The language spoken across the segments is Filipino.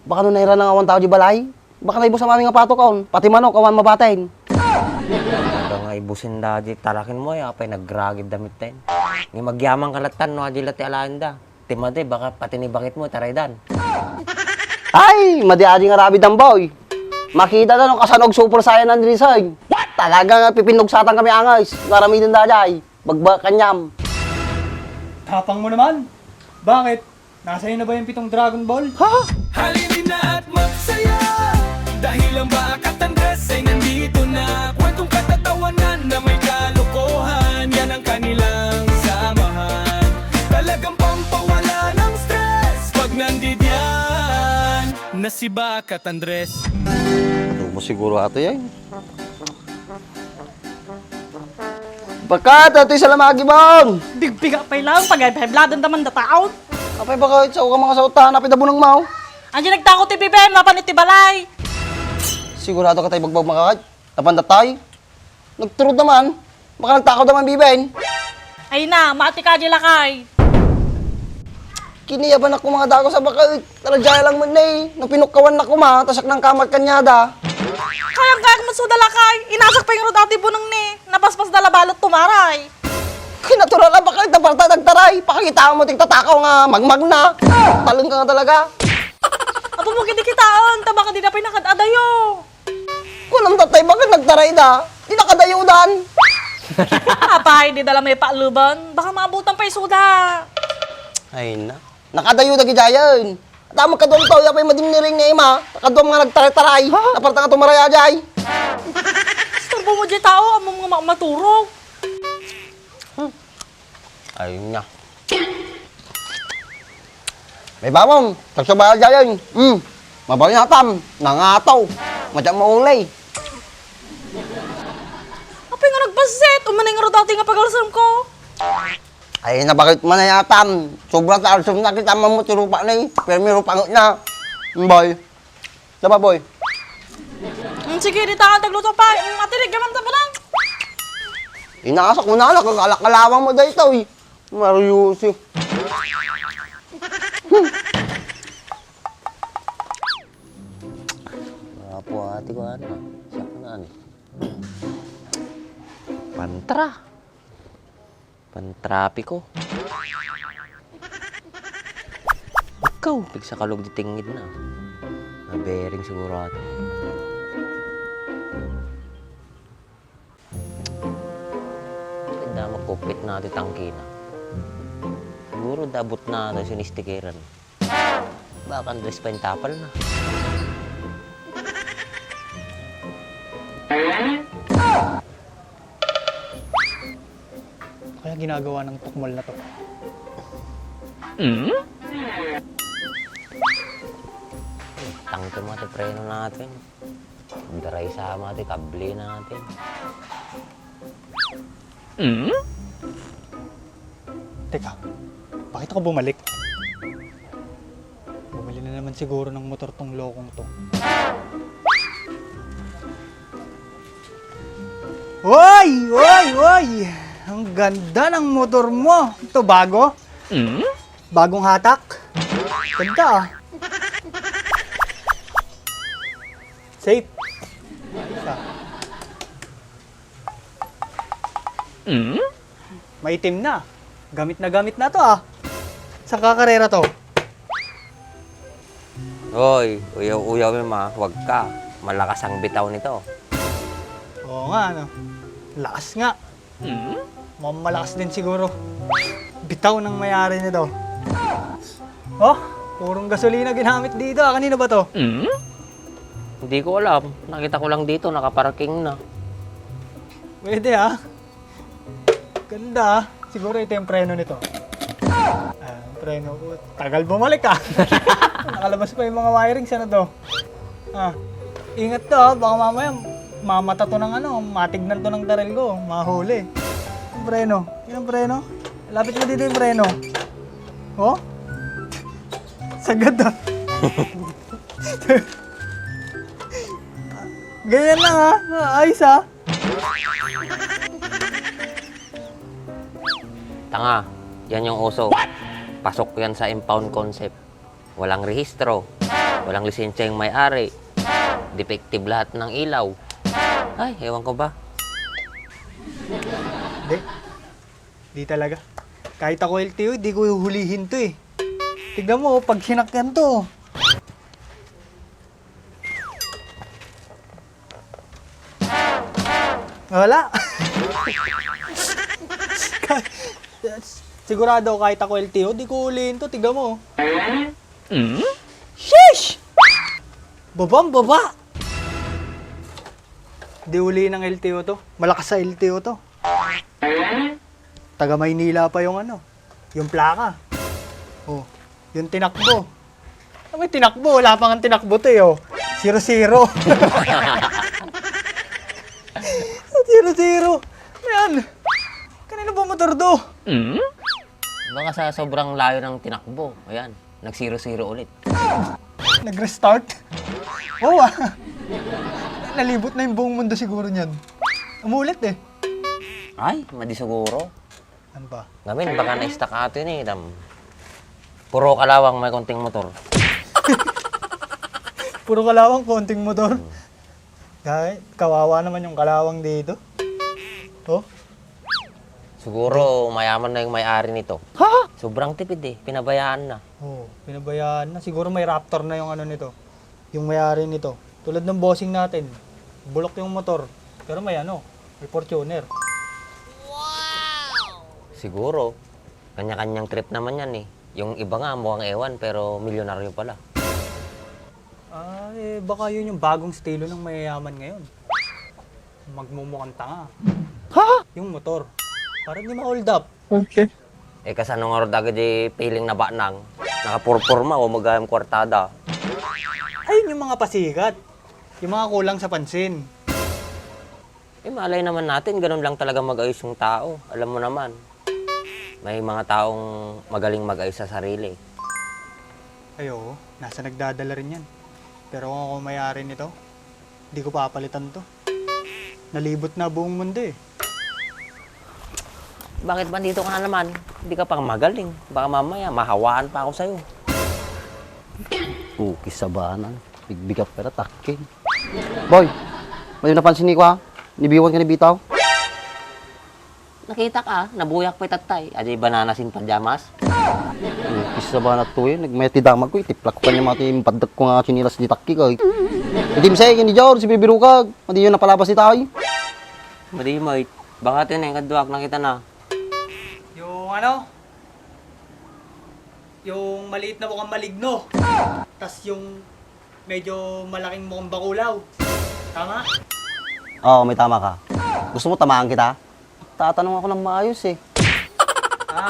Baka nun naira ng awan tao di balay. Baka naibos ang aming apato kaon. Pati manok, awan mabatain. Baka nga ibusin da di talakin mo ya, apay nagragid damit tayo. Nga magyamang kalatan no, adila ti alanda. Timade, baka pati ni bakit mo, taraydan. Ay, madiadi nga rabi ang boy. Makita na nung kasanog super saiyan ng design. Talaga nga pipinugsatan kami angay. Naramitin da jay. Bagba kanyam. Tapang mo naman. Bakit? Nasa iyo na ba yung 7 Dragon Ball? Ha? Halinin na at magsaya dahil ang Bakat Andres ay nandito na. Kwentong katatawanan na may kalokohan, yan ang kanilang samahan. Talagang pampawala ng stress pag nandidyan na si Bakat Andres. Ano mo siguro ato yan? Bakat, ito yung salamagi bang! Bigbiga pa lang, pag-ibladan naman da taon. Apay baka ito ka mga sautahan, apay dabunang mau. Andiyan nagtakot ti Pipen, mapanit ti balay. Sigurado ka tayo bagbag makakad. Napandat tayo. Nagturod naman. Baka nagtakaw naman biben. Ay na, mati ka di lakay. Kiniyaban ako mga dago sa bakal. Taladyaya lang mo na eh. Nang pinukawan na ko ma, tasak ng kamar kanyada. Kayang kayang matsuda lakay. Inasak pa yung rodati bunang ni. Napaspas na labalot tumaray. Kinatural na bakal, taparta nagtaray. Pakikita mo ting tatakaw nga, magmag na. Talong ka nga talaga. Apo mo gindi kitaon, taba ka di na pinakadadayo. Kunang tatay, bakit nagtaray da? Di nakadayudan. Apay, di dala may paaluban. Baka maabutan pa yung suda. Ay na. Nakadayo na gidayan. Tama ka doon tao, yapay madiniring ni Ima. Nakadom nga nagtaray-taray. Naparta nga tumaraya jay. Stampo mo di tao, amo mga maturog. Ayun nga. May bawang, tagsabayal jayan. Mabawang natam, nangataw. Madyak maulay. Apay nga nagbasit, umanay nga rodati nga pagalasam ko. Ay na bakit man na yatam. Sobrang talasam na kita mamut yung rupa na eh. Pero may rupa na. Boy. Diba boy? Sige, di takan tagluto pa. Matirig gaman ta pa lang. Inaasa ko na lang, kakalawang mo dito eh. Mariusi. Apo ate ko ano, siya ko na ano. Pantra. Pantrapiko. Ikaw, pigsa kalog di tingid na. Nabering siguro ato. Kaya magkupit na ati tangkina. Siguro dabot na ito sinistikeran. Baka Andres pa yung tapal na. Kaya ginagawa ng tukmol na to. Tangke mo ati preno natin. Daray sa ati kable natin. Teka, bakit ako bumalik? Bumili na naman siguro ng motor tong lokong to. Hoy! Hoy! Hoy! Ang ganda ng motor mo! Ito bago? Bagong hatak? Ganda ah. Safe. Isa. Maitim na. Gamit na to ah. Sa kakarera to. Hoy, uyaw-uyaw mo ma, huwag ka. Malakas ang bitaw nito. Oo nga ano. Lakas nga. Malakas din siguro. Bitaw ng may-ari nito. Oh, purong gasolina ginamit dito ah. Kanino ba to? Hindi ko alam. Nakita ko lang dito, nakaparking na. Pwede ah. Ganda ah. Siguro ito yung preno nito. Preno. Tagal bumalik ah. Nakalabas pa yung mga wirings. Ano to? Ingat to ah. Baka mamaya mamata to ng ano. Matignan to ng daril ko. Mahuli. Yung preno. Yung preno. Lapit mo dito yung preno. Oh? Sagad ah. Ganyan lang ah. Ayos ah. Tanga, yan yung uso. Pasok yan sa impound concept. Walang rehistro. Walang lisensya yung may-ari. Defective lahat ng ilaw. Ay, ewan ko ba? Hindi. Di talaga. Kahit ako LTO, di ko huhulihin to eh. Tignan mo, pag sinakyan to. Wala. Sigurado kahit ako LTO, di ko hulihin to. Tignan mo. Sheesh! Babang baba! Di hulihin ng LTO to. Malakas sa LTO to. Taga Maynila pa yung yung plaka. Oh, yung tinakbo. May tinakbo, wala pang ang tinakbo to eh, oh. 0-0. 0-0. Ayan. Kanino ba motor do? Baka sa sobrang layo ng tinakbo. Ayan, nag-0-0 ulit. Nag-restart? Oo ah. Nalibot na yung buong mundo siguro niyan. Umulit eh. Ay, madi siguro. Ano ba? Gamin, baka na-stack ato yun eh. Puro kalawang may konting motor. Puro kalawang, konting motor. Kahit, kawawa naman yung kalawang dito. Oh, Siguro, mayaman na yung may-ari nito. Ha? Sobrang tipid eh. Pinabayaan na. oh, pinabayaan na. Siguro may Raptor na yung nito. Yung may-ari nito. Tulad ng bossing natin. Bulok yung motor. Pero may may Fortuner. Siguro, kanya-kanyang trip naman yan eh. Yung iba nga mukhang ewan pero milyonaryo pala. Baka yun yung bagong estilo ng mayayaman ngayon. Magmumukhang tanga. Ha? Yung motor. Para hindi ma-hold up. Eh kasano nga rin agad eh, piling na banang. Nakapurpurma o magayang kwartada. Ayun yung mga pasikat. Yung mga kulang sa pansin. Eh malay naman natin, ganun lang talaga mag-ayos yung tao. Alam mo naman, may mga taong magaling mag-ayos sa sarili. Ayo, nasa nagdadala rin yan. Pero kung ako may-ari nito, hindi ko papalitan to. Nalibot na buong mundo eh. Bakit ba dito ka na naman? Hindi ka pang magaling. Baka mamaya, mahawaan pa ako sa'yo. Cookies sa banan. Bigbigap pera, takin. Boy, may napansin ni ko ha? Nibiwan ka ni Bitaw? Nakita ka, nabuyak pa tatay. Adi bananasin pajamas. Cookies sa banan to eh. Nagmayat ti damag ko eh. Tiplak pa niya mga timpaddak ko nga sinilas di takki ko eh. Hindi misay, hindi Jor, si Bibirukag. Hindi yun napalabas ni tayo. Madi mo, baka tinay kaduak na kita na. Yung yung maliit na mukhang maligno. Tas yung medyo malaking mukhang bakulaw. Tama? Oo, may tama ka. Gusto mo tamaan kita? Tatanong ako ng maayos eh.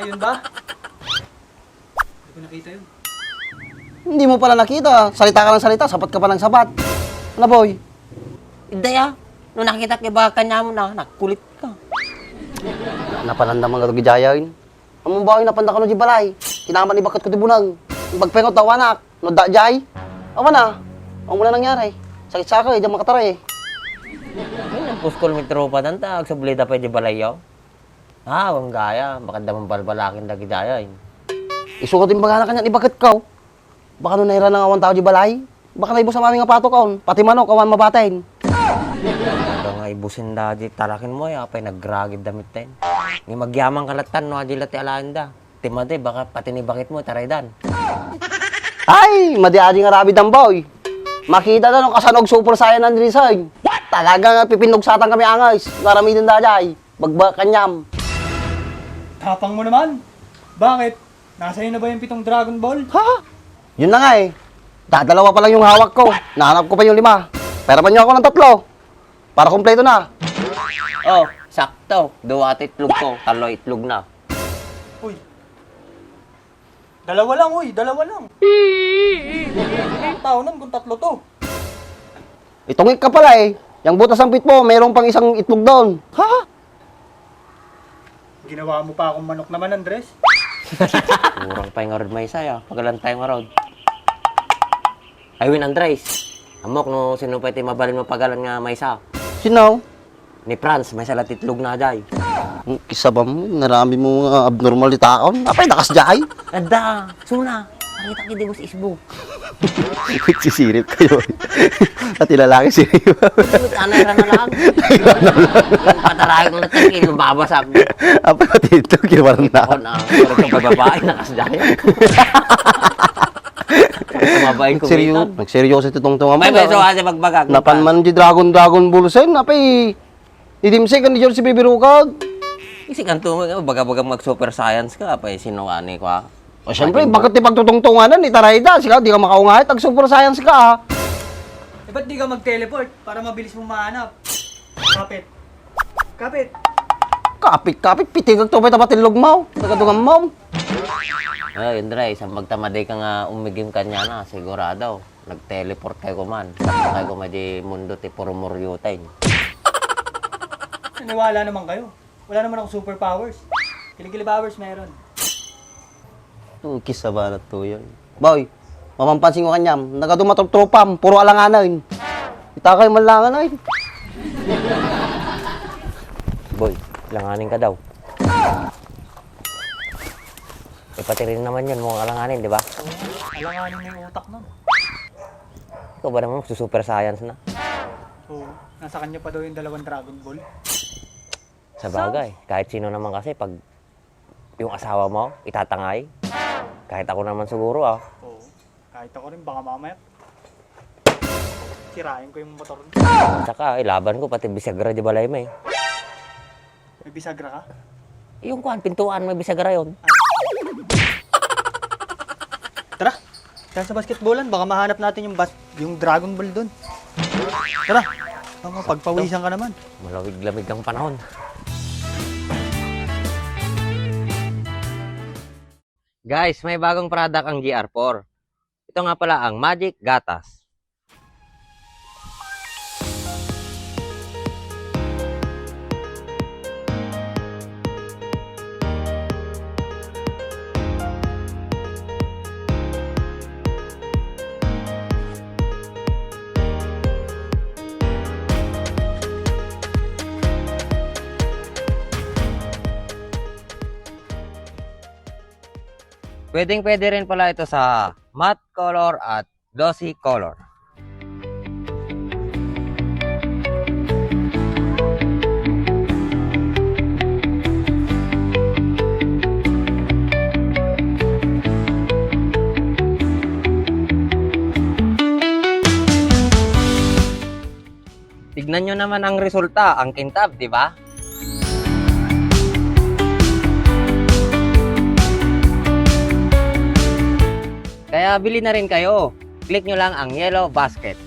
Yun ba? Hindi ko nakita yun. Hindi mo pala nakita. Salita ka ng salita, sapat ka pa ng sapat. Ano boy? Hindi ah. Nung nakita kiba kanya mo na, nakulit ka. Napananda mga gijayain. Among baoy napanda ka no di balay. Kinaman ibakat ko di bunang. Pagpengot tawa anak, no da jay. Awa na. Ang muna nangyari. Sakit sa akin, di makatara eh. Ay, nagpuskol may tropa dantag sa bulida pa di balayaw. Ang gaya. Bakit naman balbalakin lagi daya eh. Isukat yung bagana kanya ibakat ka. Baka no naira ng awan tao di balay. Baka naibo sa mami nga pato kaon. Pati manok, awan mabatain. Hanggang nga ibusin dadi, tarakin mo ay apay nagragid damit tayo. Nga magyamang kalatan no adila ti alanda. Timade, baka pati ni bakit mo, taraydan. Ay, madiadi nga rabi ng boy. Makita na nung kasanog super saiyan ng Rizal. Talaga nga pipinugsatan kami angay. Naramitin da jay. Bagba kanyam. Tapang mo naman. Bakit? Nasa iyo na ba yung 7 Dragon Ball? Ha? Yun na nga eh. Dadalawa pa lang yung hawak ko. Nahanap ko pa yung 5. Pero pa niyo ako ng 3. Para kumpleto na. Oh, sakto. Duwat itlog ko, talo itlog na. Uy. Dalawa lang, uy. Dalawa lang. Ang tao nun kung 3 to. Itong ka pala eh. Yung butas ng pit mo, mayroong pang isang itlog doon. Ha? Ginawa mo pa akong manok naman, Andres. Kurang pa yung rod may saya. Pagalan tayo nga rod. Ay, Win Andres. Amok no, sino pwede mabalin mo pagalan nga may sa? Sino? Ni Franz, may salat itlog na jay. Kisa ba mo? Narami mo mga abnormal di taon. Apay, nakas jay. Anda, suna. Nakita ki di mo sa isbo. Sisirip kayo. At ilalaki sirip. Anay ra na lang. Patarahin ko na tingin, lumabasak. Apa natin ito, kinuwaran na. Ako na, pero ito babae, nakasdaya. Tumabain ko Nagseryoso ito tong tunga mo. May beso kasi magbagag. Napanman di Dragon Ball sen, napay. Idimsik kan di George si Bibirukag. Isi kan tumag, baga-baga mag-super science ka, pa sinuani ko ha. O syempre, bakit di pagtutungtunganan ni Tarayda? Sila, di ka makaungay, tag super science ka ah. Eh, ba't di ka mag-teleport para mabilis mo mahanap? Kapit. Kapit. Kapit, pitigag to, may tapatilog mo. Tagadungan mo. Ay, Indra, isang magtamaday ka nga umigim kanya na, sigurado. Nag-teleport kayo man. Sakto kayo may di mundo ti purumuryutay. Naniwala naman kayo. Wala naman ako superpowers. Kilikili powers meron. Kisa ba na to yun? Boy, mamampansin ko kanyam, nagadumatropam, puro alanganan. Itakay man langan ay. Boy, langanin ka daw. Eh, pati rin naman yun, mukhang alanganin, di ba? Alanganin na yung utak nun. Ikaw ba naman super science na? Oo. Nasa kanya pa daw yung 2 Dragon Ball. Sa bagay, kahit sino naman kasi, pag yung asawa mo, itatangay. Kahit ako naman siguro ah. Oo. Kahit ako rin, baka mamaya. Sirain ko yung motor. Tsaka, ilaban ko, pati bisagra di balay mo eh. May bisagra ka? Yung kuhan, pintuan, may bisagra yun. Tara. Tara sa basketballan, baka mahanap natin yung Dragon Ball dun. Tara. Pagpawisan ka naman. Malawig-lamig ang panahon. Guys, may bagong product ang GR4. Ito nga pala ang Magic Gatas. Pwedeng-pwede rin pala ito sa matte color at glossy color. Tignan nyo naman ang resulta, ang kintab, di ba? Kaya bili na rin kayo. Click nyo lang ang yellow basket.